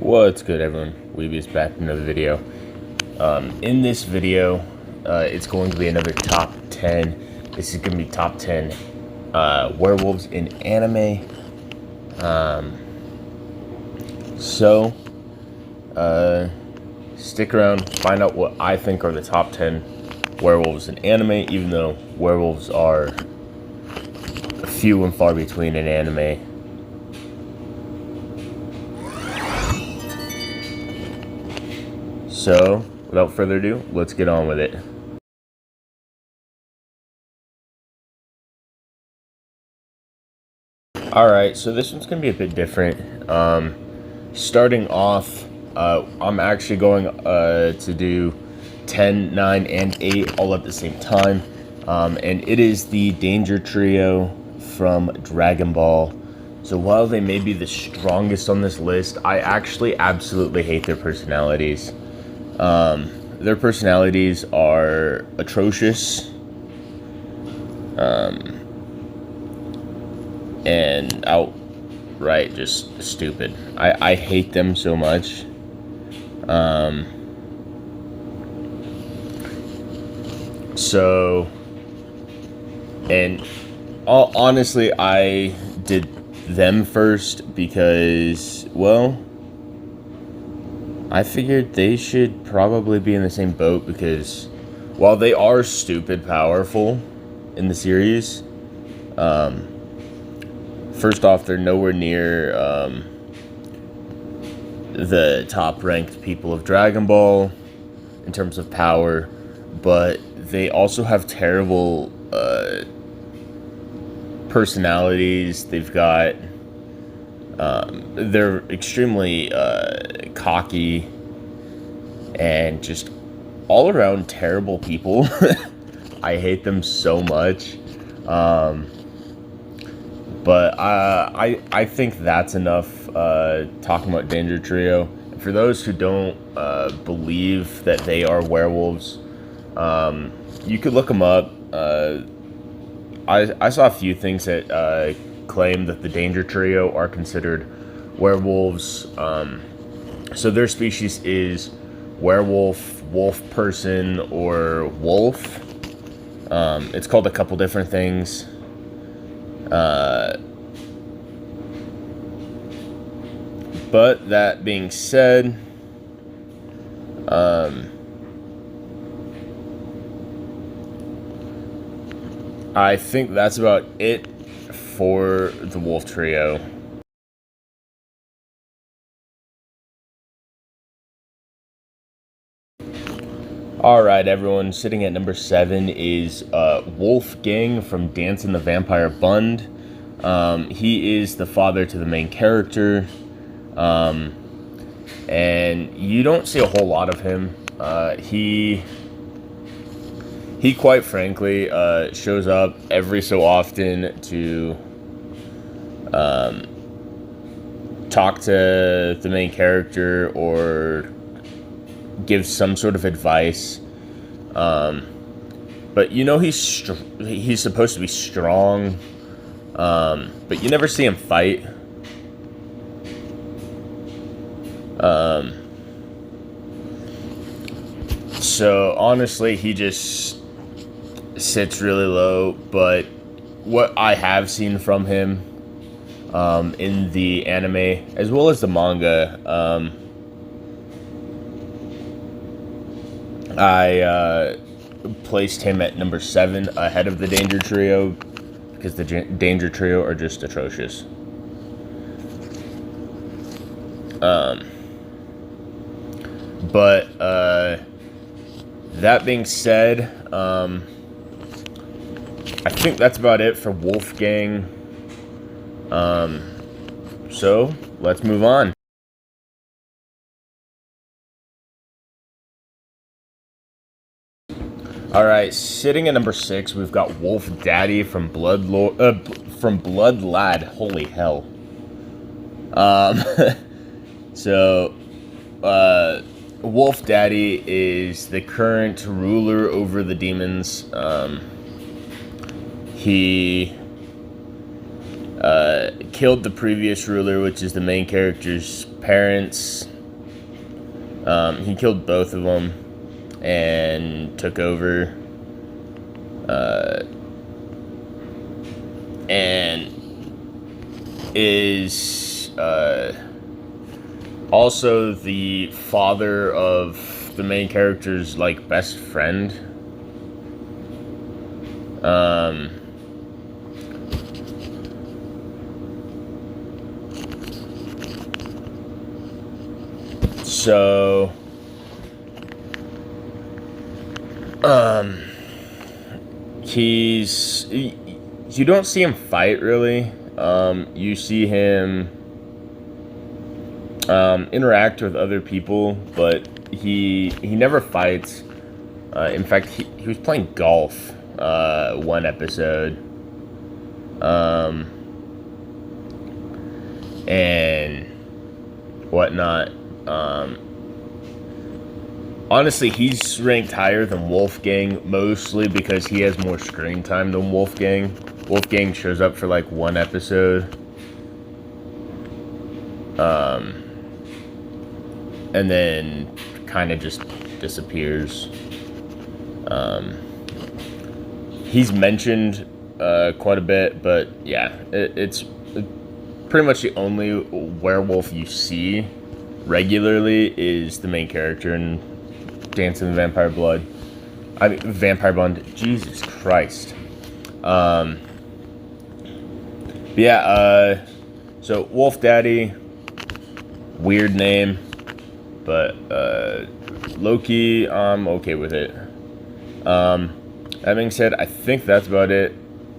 What's good, everyone? Weeby's back in another video. In this video, it's going to be another top 10. This is going to be top 10 werewolves in anime. Stick around, find out what I think are the top 10 werewolves in anime, even though werewolves are few and far between in anime. So, without further ado, let's get on with it. Alright, so this one's going to be a bit different. Starting off, I'm actually going to do 10, 9, and 8 all at the same time. And it is the Danger Trio from Dragon Ball. So while they may be the strongest on this list, I actually absolutely hate their personalities. Their personalities are atrocious, and outright just stupid. I hate them so much. Honestly, I did them first because, well, I figured they should probably be in the same boat because while they are stupid powerful in the series, first off, they're nowhere near the top-ranked people of Dragon Ball in terms of power, but they also have terrible personalities. They've got they're extremely cocky and just all around terrible people. I hate them so much. But I think that's enough talking about Danger Trio. And for those who don't believe that they are werewolves, you could look them up. I saw a few things that claim that the Danger Trio are considered werewolves. So their species is werewolf, wolf person, or wolf. It's called a couple different things. But that being said, I think that's about it for the wolf trio. Alright, everyone, sitting at number 7 is Wolfgang from Dancing the Vampire Bund. He is the father to the main character, and you don't see a whole lot of him. He quite frankly shows up every so often to talk to the main character or give some sort of advice. But you know he's supposed to be strong, but you never see him fight. So honestly, he just sits really low. But what I have seen from him in the anime as well as the manga, I placed him at number 7 ahead of the Danger Trio because the Danger Trio are just atrocious. But that being said, I think that's about it for Wolfgang. So let's move on. Alright, sitting at number 6, we've got Wolf Daddy from Blood Lad. Holy hell. Wolf Daddy is the current ruler over the demons. He killed the previous ruler, which is the main character's parents, He killed both of them and took over. And is also the father of the main character's like best friend. So you don't see him fight really. You see him interact with other people, but he never fights. In fact, he was playing golf one episode, and whatnot. Honestly, he's ranked higher than Wolfgang, mostly because he has more screen time than Wolfgang. Wolfgang shows up for like one episode. And then kind of just disappears. He's mentioned quite a bit, but yeah, it's pretty much the only werewolf you see regularly is the main character in Dance in the Vampire Blood. I mean, Vampire Blood. Jesus Christ. Yeah, so Wolf Daddy, weird name, but low-key, I'm okay with it. That being said, I think that's about it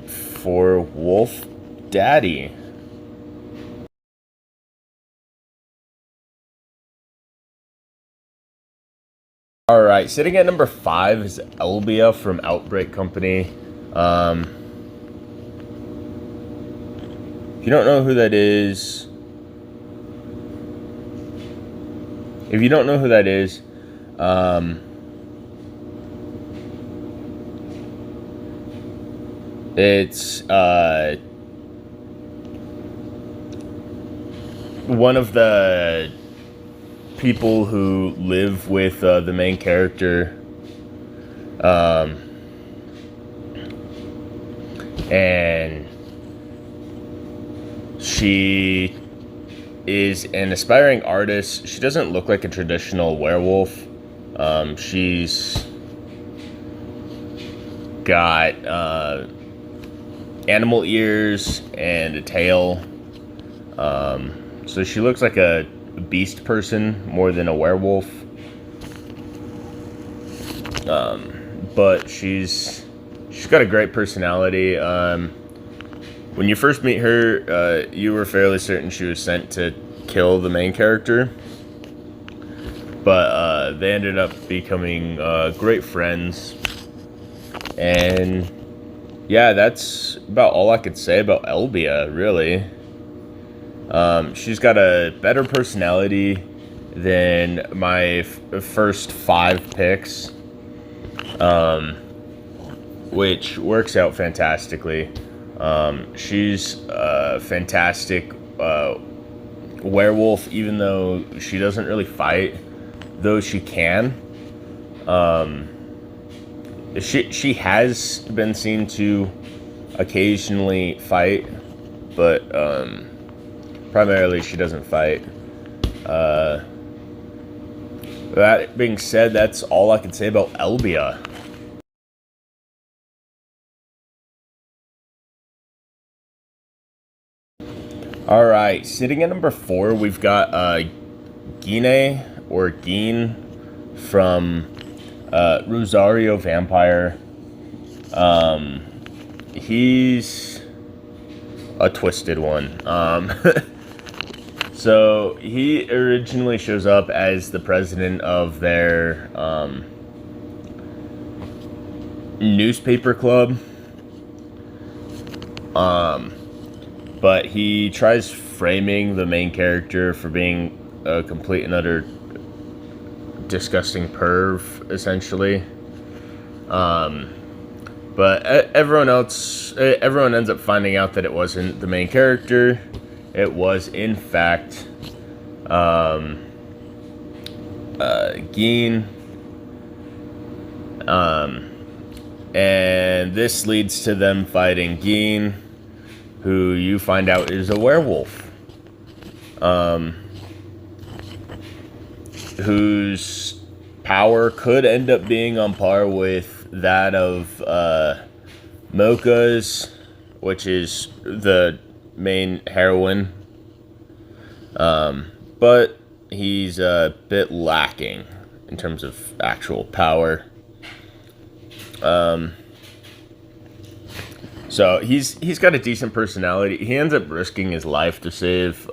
for Wolf Daddy. Alright, sitting at number 5 is Elbia from Outbreak Company. If you don't know who that is, it's one of the people who live with the main character, and she is an aspiring artist. She doesn't look like a traditional werewolf. She's got animal ears and a tail. So she looks like a beast person more than a werewolf. But she's got a great personality. When you first meet her, you were fairly certain she was sent to kill the main character. But they ended up becoming great friends. And yeah, that's about all I could say about Elbia, really. She's got a better personality than my first 5 picks, which works out fantastically. She's a fantastic werewolf, even though she doesn't really fight, though she can. She has been seen to occasionally fight, but primarily she doesn't fight. That being said, that's all I can say about Elbia. Alright, sitting at number 4, we've got Gine, or Geen, from Rosario Vampire. He's a twisted one. So he originally shows up as the president of their newspaper club. But he tries framing the main character for being a complete and utter disgusting perv, essentially. But everyone ends up finding out that it wasn't the main character. It was, in fact, Geen. And this leads to them fighting Geen, who you find out is a werewolf. Whose power could end up being on par with that of Mocha's, which is the main heroine. But he's a bit lacking in terms of actual power. So he's got a decent personality. He ends up risking his life to save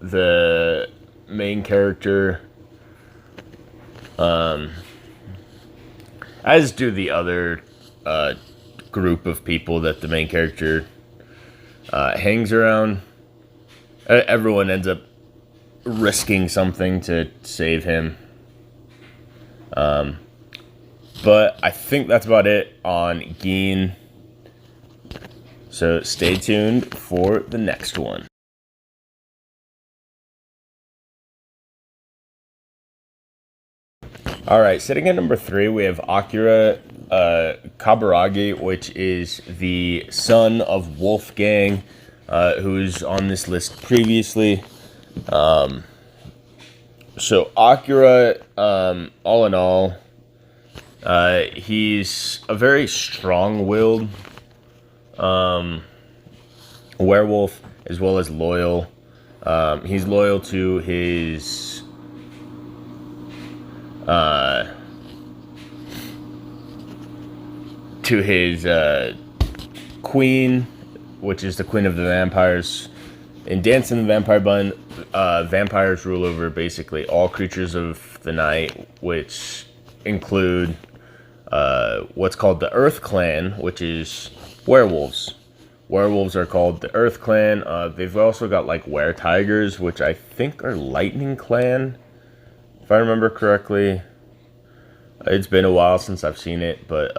the main character. As do the other group of people that the main character hangs around. Everyone ends up risking something to save him. But I think that's about it on Geen. So stay tuned for the next one. Alright, sitting at number 3, we have Akira Kaburagi, which is the son of Wolfgang, who's on this list previously. So Akira, all in all, he's a very strong-willed werewolf, as well as loyal. He's loyal to his queen, which is the queen of the vampires. In Dance in the Vampire Bun, vampires rule over basically all creatures of the night, which include what's called the Earth Clan, which is werewolves. Werewolves are called the Earth Clan. They've also got like were-tigers, which I think are Lightning Clan, if I remember correctly. It's been a while since I've seen it, but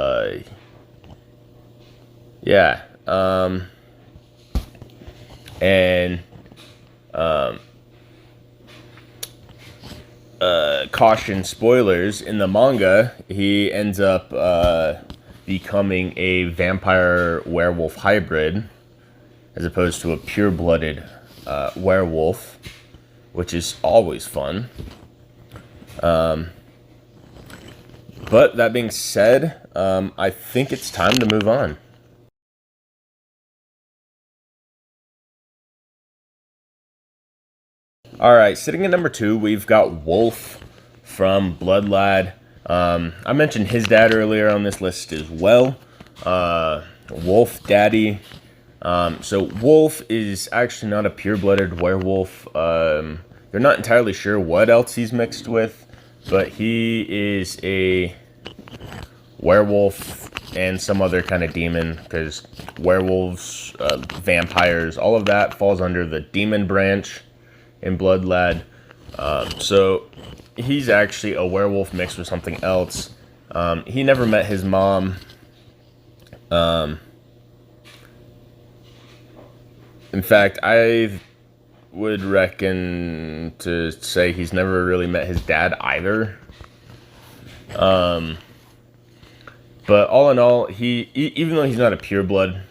yeah. Caution, spoilers, in the manga, he ends up becoming a vampire werewolf hybrid, as opposed to a pure-blooded werewolf, which is always fun. But that being said, I think it's time to move on. Alright, sitting at number 2, we've got Wolf from Blood Lad. I mentioned his dad earlier on this list as well. Wolf Daddy. So Wolf is actually not a pure-blooded werewolf. They're not entirely sure what else he's mixed with, but he is a werewolf and some other kind of demon, because werewolves, vampires, all of that falls under the demon branch in Blood Lad. So he's actually a werewolf mixed with something else. He never met his mom. In fact, I would reckon to say he's never really met his dad either. But all in all, even though he's not a pureblood,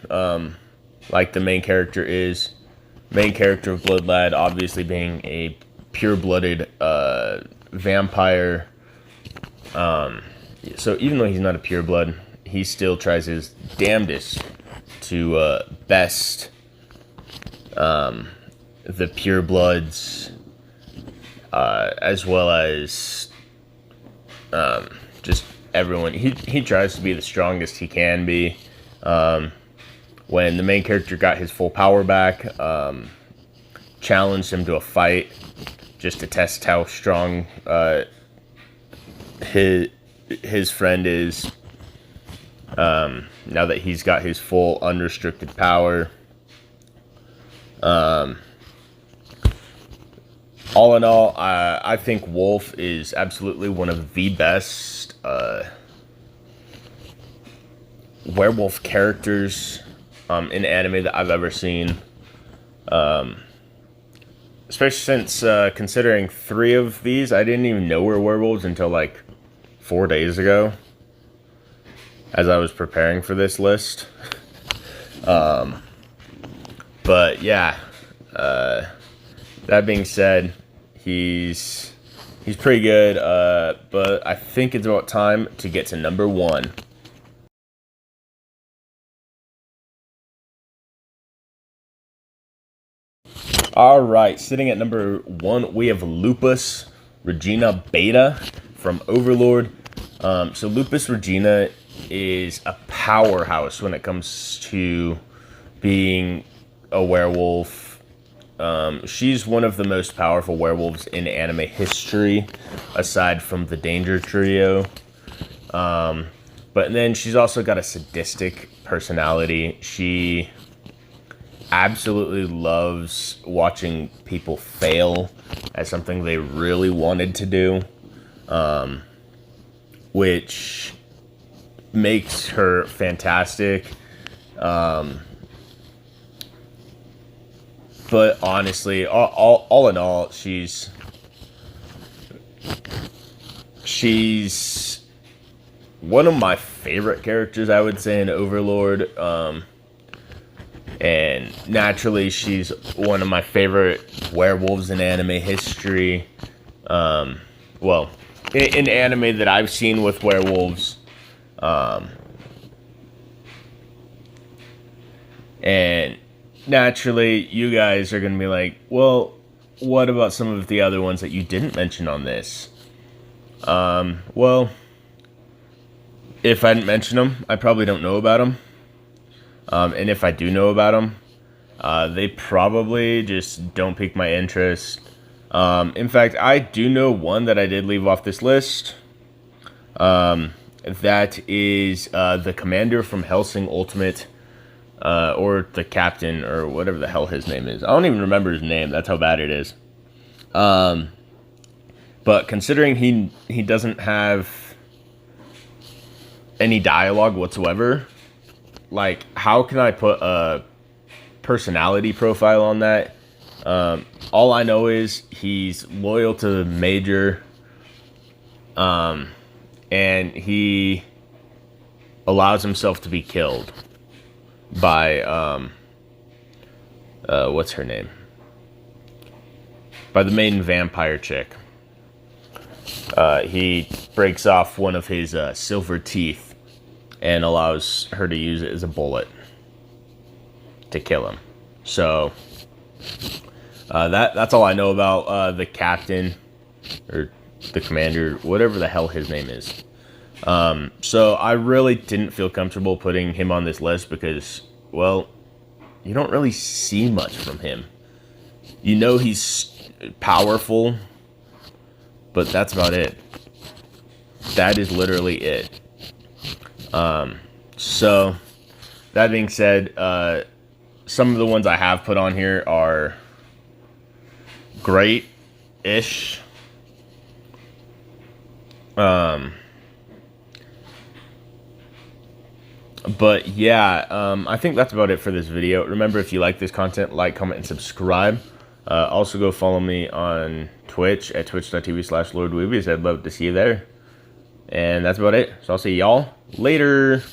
like the main character is, main character of Blood Lad obviously being a pure-blooded vampire. So even though he's not a pureblood, he still tries his damnedest to best the purebloods, as well as just everyone. He tries to be the strongest he can be. When the main character got his full power back, challenged him to a fight just to test how strong his friend is, now that he's got his full unrestricted power. All in all, I think Wolf is absolutely one of the best werewolf characters in anime that I've ever seen. especially since considering 3 of these, I didn't even know were werewolves until like 4 days ago, as I was preparing for this list. But yeah, that being said, he's pretty good. But I think it's about time to get to number 1. All right, sitting at number 1, we have Lupus Regina Beta from Overlord. So Lupus Regina is a powerhouse when it comes to being a werewolf. She's one of the most powerful werewolves in anime history, aside from the Danger Trio. But then she's also got a sadistic personality. She absolutely loves watching people fail at something they really wanted to do, which makes her fantastic. But honestly, all in all, she's one of my favorite characters, I would say, in Overlord. And naturally, she's one of my favorite werewolves in anime history. Well, in anime that I've seen with werewolves. And naturally, you guys are going to be like, well, what about some of the other ones that you didn't mention on this? Well, if I didn't mention them, I probably don't know about them. And if I do know about them, they probably just don't pique my interest. In fact, I do know one that I did leave off this list. That is the commander from Hellsing Ultimate, or the captain, or whatever the hell his name is. I don't even remember his name. That's how bad it is. But considering he doesn't have any dialogue whatsoever, like, how can I put a personality profile on that? All I know is he's loyal to the Major, and he allows himself to be killed by, what's her name? By the main vampire chick. He breaks off one of his silver teeth and allows her to use it as a bullet to kill him. So that's all I know about the captain, or the commander, whatever the hell his name is. So I really didn't feel comfortable putting him on this list because, well, you don't really see much from him. You know he's powerful, but that's about it. That is literally it. So that being said, some of the ones I have put on here are great-ish. But yeah, I think that's about it for this video. Remember, if you like this content, like, comment, and subscribe. Also go follow me on Twitch at twitch.tv/LordWeebies. I'd love to see you there. And that's about it. So I'll see y'all later.